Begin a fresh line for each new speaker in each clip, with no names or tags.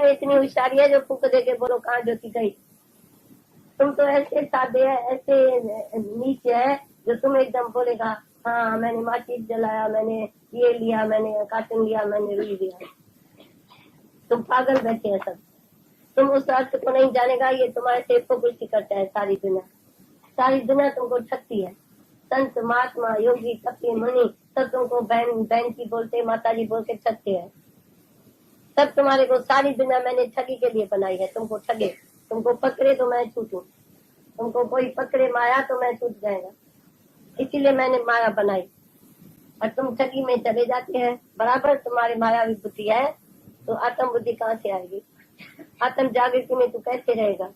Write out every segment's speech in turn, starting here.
में इतनी होशियारी है जो फूक दे के बोलो कहाँ ज्योति गई। तुम तो ऐसे सादे है, ऐसे नीचे है जो तुम एकदम बोलेगा हाँ मैंने माचिस जलाया, मैंने ये लिया, मैंने काटन लिया, मैंने रुई लिया। तुम पागल बैठे हैं सब। तुम उस अर्थ को नहीं जानेगा। ये तुम्हारे से हिपोक्रेसी करता है सारी दुनिया तुमको ठगती है। संत महात्मा योगी कपि मुनि सब तुमको बहन बहन की बोलते, माता जी बोल के ठगते हैं। सब तुम्हारे को सारी दुनिया मैंने ठगी के लिए बनाई है, तुमको ठगे। तुमको पकड़े तो मैं छूटूं, तुमको कोई पकड़े माया तो मैं छूट जाएगा, इसीलिए मैंने माया बनाई। और तुम ठगी में चले जाते हैं। बराबर तुम्हारी मायावी बुद्धि है तो आत्म बुद्धि कहाँ से आएगी? आत्म जागृति में तू कैसे रहेगा?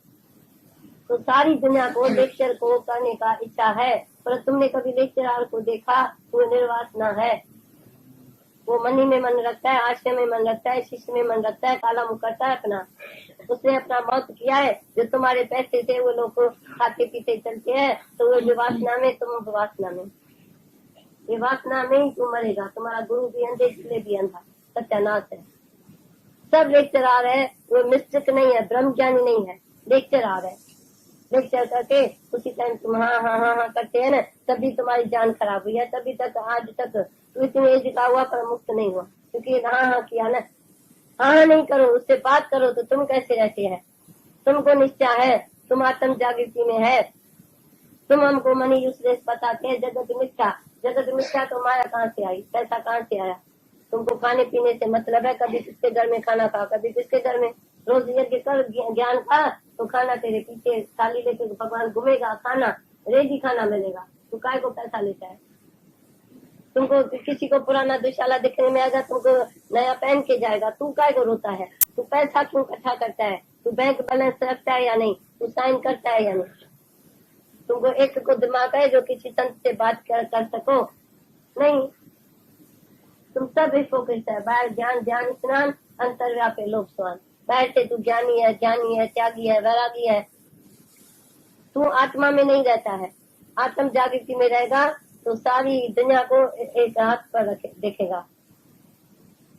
तो सारी दुनिया को लेक्चर को करने का इच्छा है, पर तुमने कभी लेक्चरार को देखा? वो निर्वासना है। वो मनी में मन रखता है, आश्रय में मन रखता है, शिष्य में मन रखता है, काला मुंह करता है अपना। उसने अपना मौत किया है। जो तुम्हारे पैसे से वो लोग खाते पीते चलते हैं, तो वो वासना में, तुम वासना में। ये वासना में ही तू मरेगा। तुम्हारा गुरु भी अंधे, इसलिए भी अंधा, सत्यानाश है। सब लेक्चरार है, वो मिस्टिक नहीं है, ब्रह्म ज्ञानी नहीं है, लेक्चरार है। लेक्चर करके उसी टाइम तुम हाँ हाँ हाँ हाँ करते हैं ना, तभी तुम्हारी जान खराब हुई है। तभी तक आज तक तू इतनी एज का हुआ पर मुक्त नहीं हुआ, क्योंकि हाँ हाँ किया ना। हाँ नहीं करो, उससे बात करो तो तुम कैसे रहते हैं? तुमको निश्चय है, तुम आत्म जागृति में है। तुम हमको मनी यूजलेस बताते हैं, जगत मिथ्या। जगत मिथ्या तो माया कहाँ से आई, पैसा कहाँ से आया? तुमको खाने पीने से मतलब है। कभी किसके घर में खाना खा, कभी किसके घर में। रोज यज्ञ कर, ज्ञान खा, तो खाना तेरे पीछे थाली लेके भगवान घूमेगा, खाना रेडी खाना मिलेगा। तू काय को पैसा लेता है? तुमको किसी को पुराना दुशाला दिखने में आएगा, तुमको नया पहन के जाएगा, तू काय को रोता है? तू पैसा क्यों इकट्ठा करता है? तू बैंक बैलेंस रखता है या नहीं? तू साइन करता है या नहीं? तुमको एक को दिमाग है जो किसी संत से बात कर सको? नहीं। तुम सब हिपोक्रेट है। बाहर ज्ञान ध्यान स्नान, अंतर्व्यापी लोक स्वान। बाहर से तू ज्ञानी है, त्यागी है, वैरागी है। तू आत्मा में नहीं रहता है। आत्म जागृति में रहेगा तो सारी दुनिया को एक हाथ पर देखेगा।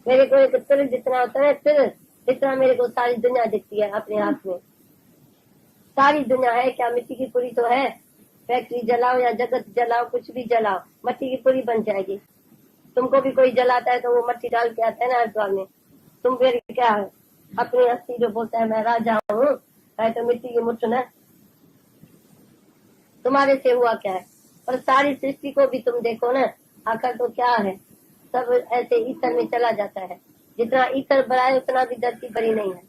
मेरे को एक तिर जितना होता है, तिर जितना मेरे को सारी दुनिया दिखती है अपने हाथ में। सारी दुनिया है क्या? मिट्टी की पुरी तो है। फैक्ट्री जलाओ या जगत जलाओ, कुछ भी जलाओ, मिट्टी की पुरी बन जाएगी। तुमको भी कोई जलाता है तो वो मिट्टी डाल के आता है ना हरिद्वार में। तुम फिर क्या है? अपनी अस्थि जो बोलता है मैं राजा हूँ, तो मिट्टी की मुठ न। तुम्हारे से हुआ क्या है? और सारी सृष्टि को भी तुम देखो ना, आखिर तो क्या है? सब ऐसे ईथर में चला जाता है। जितना ईथर बड़ा है उतना भी धरती बड़ी नहीं है।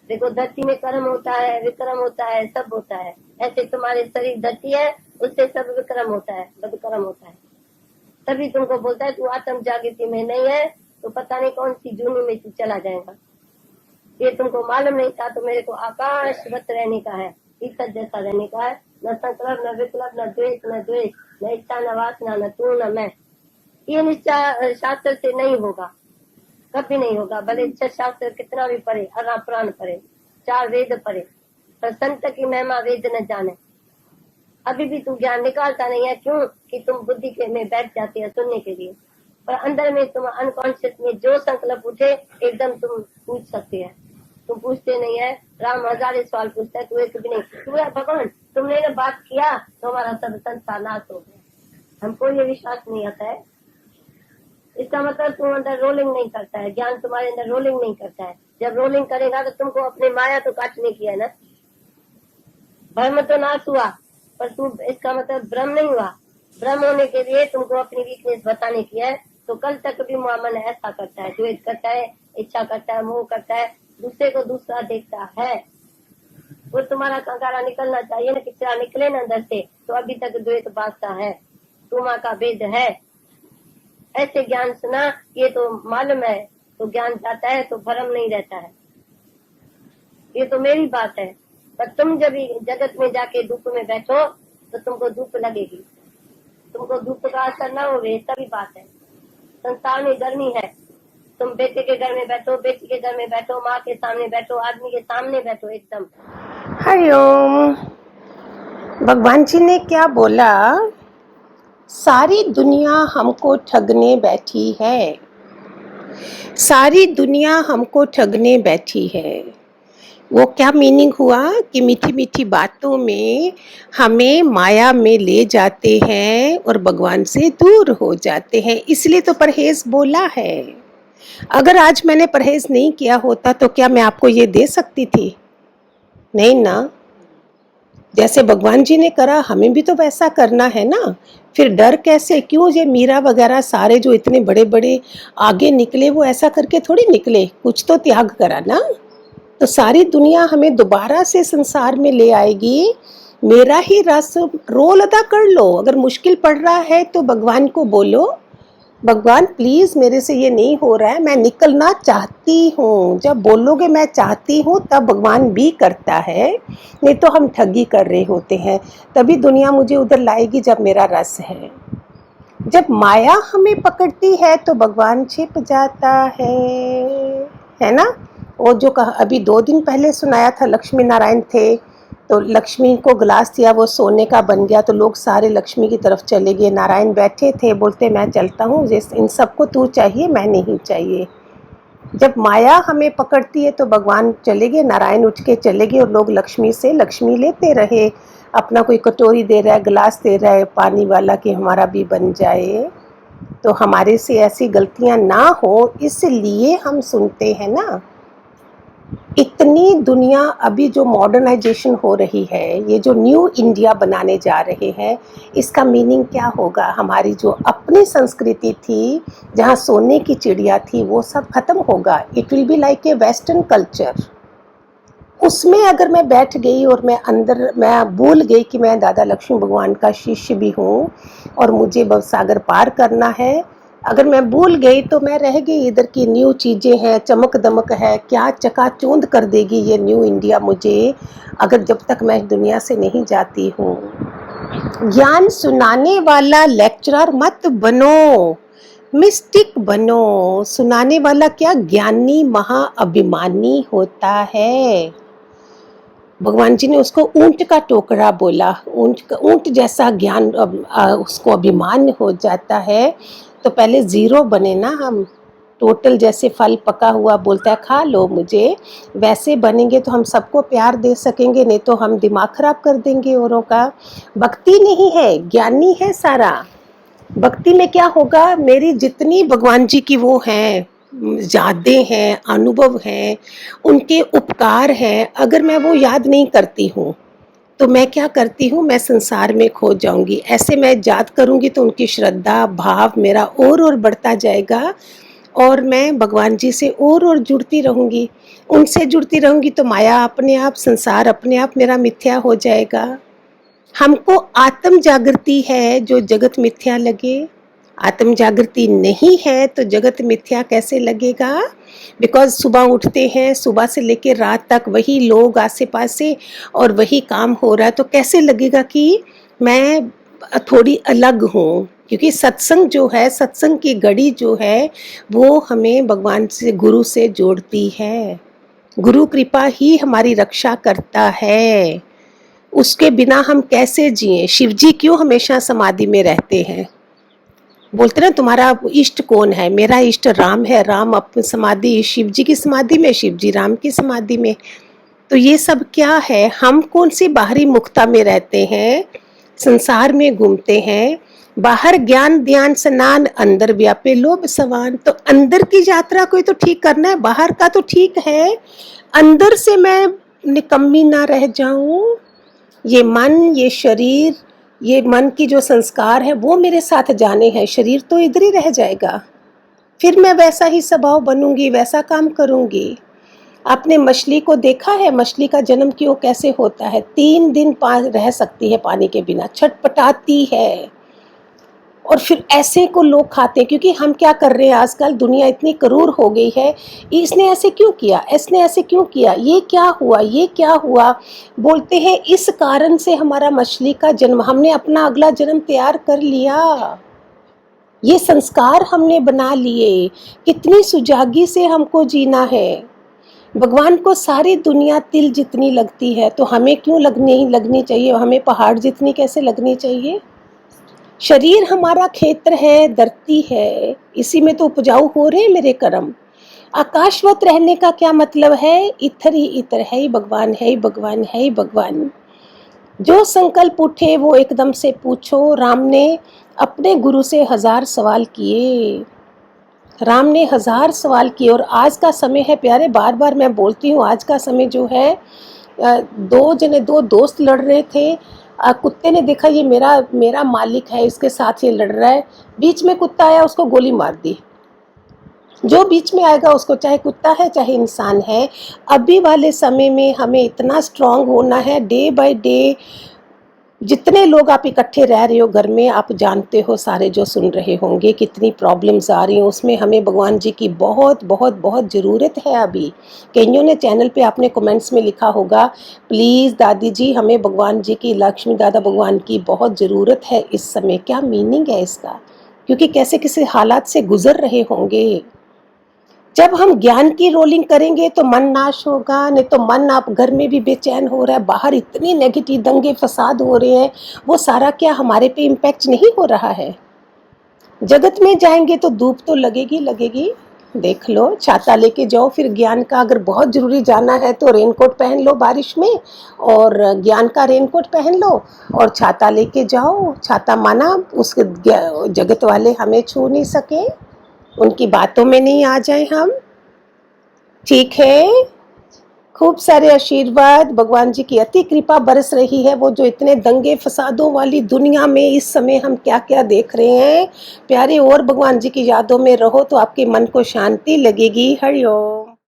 देखो धरती में कर्म होता है, विक्रम होता है, सब होता है। ऐसे तुम्हारे शरीर धरती है, उससे सब विक्रम होता है, बदकर्म होता है। तभी तुमको बोलता है तू आत्म जागृति में नहीं है तो पता नहीं कौन सी जूनी में तू चला जाएगा। ये तुमको मालूम नहीं था तो मेरे को आकाशवत रहने का है, ईश्वर जैसा रहने का है। न संकल्प, न विकल्प, न द्वेष, न इच्छा, न वासना, न तू न मैं। ये निश्चय शास्त्र से नहीं होगा, कभी नहीं होगा। भले इच्छा शास्त्र कितना भी पढ़े, अरा पुराण पढ़े, 4 वेद पढ़े, पर संत की महिमा वेद न जाने। अभी भी तू ज्ञान निकालता नहीं है। क्यों? कि तुम बुद्धि के में बैठ जाते हैं सुनने के लिए, पर अंदर में तुम अनकॉन्शियस में जो संकल्प उठे एकदम तुम पूछ सकते हैं। तुम पूछते नहीं है। राम हजारे सवाल पूछता है, तू एक भी नहीं। तू है भगवान, तुमने ना बात किया तो हमारा सब संसार नाश हो गया। हमको ये विश्वास नहीं आता है। इसका मतलब तुम अंदर रोलिंग नहीं करता है, ज्ञान तुम्हारे अंदर रोलिंग नहीं करता है। जब रोलिंग करेगा तो तुमको अपने माया तो काटने की है ना। भ्रम तो नाश हुआ, पर तू इसका मतलब ब्रह्म नहीं हुआ। ब्रह्म होने के लिए तुमको अपनी वीकनेस बताने की है। तो कल तक भी मन ऐसा करता है, द्वेष करता है, इच्छा करता है, मोह करता है, दूसरे को दूसरा देखता है। वो तुम्हारा कंकारा निकलना चाहिए ना, किचरा निकले ना अंदर से, तो अभी तक द्वेष बांटता है। तुमा का भेद है। ऐसे ज्ञान सुना, ये तो मालूम है, तो ज्ञान जाता है तो भ्रम नहीं रहता है। ये तो मेरी बात है। पर तुम जब जगत में जाके धूप में बैठो तो तुमको धूप लगेगी। तुमको धूप का असर न होवे तभी बात है। संसार में गर्मी है। तुम बेटे के घर में बैठो, बेटी के घर में बैठो, माँ के सामने बैठो, आदमी के सामने बैठो, एकदम।
हरिओम। भगवान जी ने क्या बोला? सारी दुनिया हमको ठगने बैठी है। सारी दुनिया हमको ठगने बैठी है। वो क्या मीनिंग हुआ कि मीठी मीठी बातों में हमें माया में ले जाते हैं और भगवान से दूर हो जाते हैं। इसलिए तो परहेज बोला है। अगर आज मैंने परहेज नहीं किया होता तो क्या मैं आपको ये दे सकती थी? नहीं ना। जैसे भगवान जी ने करा हमें भी तो वैसा करना है ना। फिर डर कैसे? क्यों ये मीरा वगैरह सारे जो इतने बड़े बड़े आगे निकले वो ऐसा करके थोड़ी निकले, कुछ तो त्याग करा ना। तो सारी दुनिया हमें दोबारा से संसार में ले आएगी। मेरा ही रस रोल अदा कर लो। अगर मुश्किल पड़ रहा है तो भगवान को बोलो, भगवान प्लीज मेरे से ये नहीं हो रहा है, मैं निकलना चाहती हूँ। जब बोलोगे मैं चाहती हूँ तब भगवान भी करता है, नहीं तो हम ठगी कर रहे होते हैं। तभी दुनिया मुझे उधर लाएगी जब मेरा रस है। जब माया हमें पकड़ती है तो भगवान छिप जाता है ना। वो जो कहा अभी 2 दिन पहले सुनाया था, लक्ष्मी नारायण थे तो लक्ष्मी को गिलास दिया, वो सोने का बन गया तो लोग सारे लक्ष्मी की तरफ चले गए। नारायण बैठे थे, बोलते मैं चलता हूँ, इन सबको तू चाहिए, मैं नहीं चाहिए। जब माया हमें पकड़ती है तो भगवान चले गए, नारायण उठ के चले गए और लोग लक्ष्मी से लक्ष्मी लेते रहे। अपना कोई कटोरी दे रहा है, गिलास दे रहा है पानी वाला कि हमारा भी बन जाए। तो हमारे से ऐसी गलतियां ना हो इसलिए हम सुनते हैं ना। इतनी दुनिया अभी जो मॉडर्नाइजेशन हो रही है, ये जो न्यू इंडिया बनाने जा रहे हैं, इसका मीनिंग क्या होगा? हमारी जो अपनी संस्कृति थी, जहाँ सोने की चिड़िया थी, वो सब खत्म होगा। It will be like a western culture. उसमें अगर मैं बैठ गई और मैं भूल गई कि मैं दादा लक्ष्मी भगवान का शिष्य भी हूँ और मुझे भवसागर पार करना है, अगर मैं भूल गई तो मैं रह गई। इधर की न्यू चीज़ें हैं, चमक दमक है, क्या चकाचौंध कर देगी ये न्यू इंडिया मुझे, अगर जब तक मैं दुनिया से नहीं जाती हूँ। ज्ञान सुनाने वाला लेक्चरर मत बनो, मिस्टिक बनो। सुनाने वाला क्या, ज्ञानी महाअभिमानी होता है। भगवान जी ने उसको ऊंट का टोकरा बोला। ऊंट जैसा ज्ञान उसको अभिमान हो जाता है। तो पहले जीरो बने ना हम। टोटल जैसे फल पका हुआ बोलता है खा लो मुझे, वैसे बनेंगे तो हम सबको प्यार दे सकेंगे, नहीं तो हम दिमाग खराब कर देंगे औरों का। भक्ति नहीं है, ज्ञानी है सारा। भक्ति में क्या होगा, मेरी जितनी भगवान जी की वो हैं यादें हैं, अनुभव हैं, उनके उपकार हैं, अगर मैं वो याद नहीं करती हूँ तो मैं क्या करती हूँ, मैं संसार में खो जाऊंगी। ऐसे मैं याद करूंगी तो उनकी श्रद्धा भाव मेरा और बढ़ता जाएगा और मैं भगवान जी से और जुड़ती रहूंगी। उनसे जुड़ती रहूंगी तो माया अपने आप, संसार अपने आप मेरा मिथ्या हो जाएगा। हमको आत्म जागृति है जो जगत मिथ्या लगे। आत्म जागृति नहीं है तो जगत मिथ्या कैसे लगेगा? बिकॉज सुबह उठते हैं, सुबह से लेकर रात तक वही लोग आसे पास से और वही काम हो रहा है, तो कैसे लगेगा कि मैं थोड़ी अलग हूँ। क्योंकि सत्संग जो है, सत्संग की घड़ी जो है वो हमें भगवान से, गुरु से जोड़ती है। गुरु कृपा ही हमारी रक्षा करता है। उसके बिना हम कैसे जिए? शिव जी क्यों हमेशा समाधि में रहते हैं? बोलते ना तुम्हारा इष्ट कौन है? मेरा इष्ट राम है। राम अपनी समाधि शिव जी की समाधि में, शिव जी राम की समाधि में। तो ये सब क्या है? हम कौन सी बाहरी मुक्ता में रहते हैं, संसार में घूमते हैं। बाहर ज्ञान ध्यान स्नान, अंदर व्यापे लोभ सवान। तो अंदर की यात्रा को तो ठीक करना है, बाहर का तो ठीक है, अंदर से मैं निकम्मी ना रह जाऊं। ये मन, ये शरीर, ये मन की जो संस्कार है वो मेरे साथ जाने हैं, शरीर तो इधर ही रह जाएगा। फिर मैं वैसा ही स्वभाव बनूंगी, वैसा काम करूंगी। आपने मछली को देखा है? मछली का जन्म क्यों कैसे होता है? 3 दिन रह सकती है पानी के बिना, छटपटाती है और फिर ऐसे को लोग खाते हैं। क्योंकि हम क्या कर रहे हैं आजकल, दुनिया इतनी क्रूर हो गई है। इसने ऐसे क्यों किया, इसने ऐसे क्यों किया, ये क्या हुआ, ये क्या हुआ, बोलते हैं इस कारण से हमारा मछली का जन्म, हमने अपना अगला जन्म तैयार कर लिया। ये संस्कार हमने बना लिए। कितनी सुजागी से हमको जीना है। भगवान को सारी दुनिया तिल जितनी लगती है तो हमें क्यों लगनी चाहिए? हमें पहाड़ जितनी कैसे लगनी चाहिए? शरीर हमारा क्षेत्र है, धरती है, इसी में तो उपजाऊ हो रहे हैं मेरे कर्म। आकाशवत रहने का क्या मतलब है? इतर ही इतर है ही भगवान, है ही भगवान, है ही भगवान। जो संकल्प उठे वो एकदम से पूछो। राम ने अपने गुरु से 1000 सवाल किए। राम ने 1000 सवाल किए। और आज का समय है प्यारे, बार बार मैं बोलती हूँ, आज का समय जो है, दो दोस्त लड़ रहे थे। कुत्ते ने देखा ये मेरा मालिक है, इसके साथ ये लड़ रहा है। बीच में कुत्ता आया, उसको गोली मार दी। जो बीच में आएगा उसको, चाहे कुत्ता है चाहे इंसान है। अभी वाले समय में हमें इतना स्ट्रांग होना है। डे बाय डे जितने लोग आप इकट्ठे रह रहे हो घर में, आप जानते हो, सारे जो सुन रहे होंगे, कितनी प्रॉब्लम्स आ रही हैं। उसमें हमें भगवान जी की बहुत बहुत बहुत ज़रूरत है। अभी कईयों ने चैनल पे आपने कमेंट्स में लिखा होगा, प्लीज़ दादी जी हमें भगवान जी की, लक्ष्मी दादा भगवान की बहुत ज़रूरत है इस समय। क्या मीनिंग है इसका? क्योंकि कैसे किसी हालात से गुजर रहे होंगे। जब हम ज्ञान की रोलिंग करेंगे तो मन नाश होगा, नहीं तो मन, आप घर में भी बेचैन हो रहा है, बाहर इतनी नेगेटिव दंगे फसाद हो रहे हैं, वो सारा क्या हमारे पे इम्पैक्ट नहीं हो रहा है? जगत में जाएंगे तो धूप तो लगेगी लगेगी। देख लो, छाता लेके जाओ। फिर ज्ञान का अगर बहुत ज़रूरी जाना है तो रेनकोट पहन लो बारिश में, और ज्ञान का रेनकोट पहन लो और छाता लेके जाओ। छाता माना उस जगत वाले हमें छू नहीं सके, उनकी बातों में नहीं आ जाए हम। ठीक है, खूब सारे आशीर्वाद, भगवान जी की अति कृपा बरस रही है। वो जो इतने दंगे फसादों वाली दुनिया में इस समय हम क्या क्या देख रहे हैं प्यारे, और भगवान जी की यादों में रहो तो आपके मन को शांति लगेगी। हरि ओम।